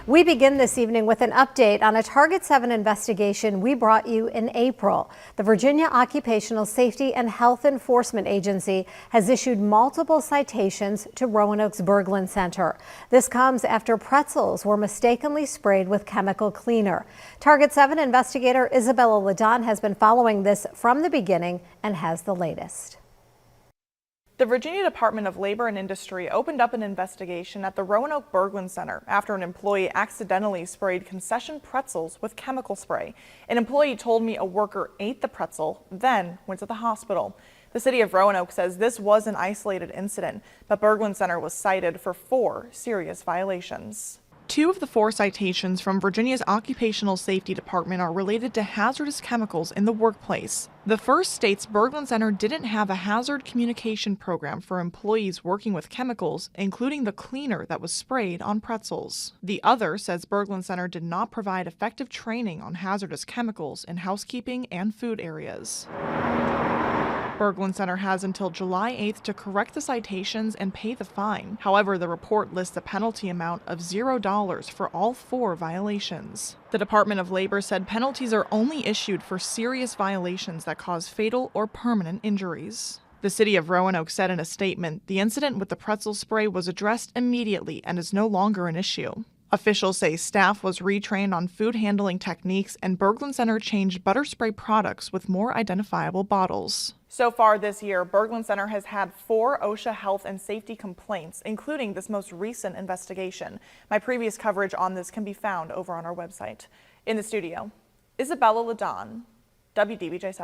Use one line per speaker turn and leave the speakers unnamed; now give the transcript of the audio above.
We begin this evening with an update on a Target 7 investigation we brought you in April. The Virginia Occupational Safety and Health Enforcement Agency has issued multiple citations to Roanoke's Berglund Center. This comes after pretzels were mistakenly sprayed with chemical cleaner. Target 7 investigator Isabella Ladon has been following this from the beginning and has the latest.
The Virginia Department of Labor and Industry opened up an investigation at the Roanoke Berglund Center after an employee accidentally sprayed concession pretzels with chemical spray. An employee told me a worker ate the pretzel, then went to the hospital. The city of Roanoke says this was an isolated incident, but Berglund Center was cited for 4 serious violations. 2 of the 4 citations from Virginia's Occupational Safety Department are related to hazardous chemicals in the workplace. The first states Berglund Center didn't have a hazard communication program for employees working with chemicals, including the cleaner that was sprayed on pretzels. The other says Berglund Center did not provide effective training on hazardous chemicals in housekeeping and food areas. Berglund Center has until July 8th to correct the citations and pay the fine. However, the report lists a penalty amount of $0 for all 4 violations. The Department of Labor said penalties are only issued for serious violations that cause fatal or permanent injuries. The city of Roanoke said in a statement, the incident with the pretzel spray was addressed immediately and is no longer an issue. Officials say staff was retrained on food handling techniques and Berglund Center changed butter spray products with more identifiable bottles. So far this year, Berglund Center has had 4 OSHA health and safety complaints, including this most recent investigation. My previous coverage on this can be found over on our website. In the studio, Isabella Ladon, WDBJ7.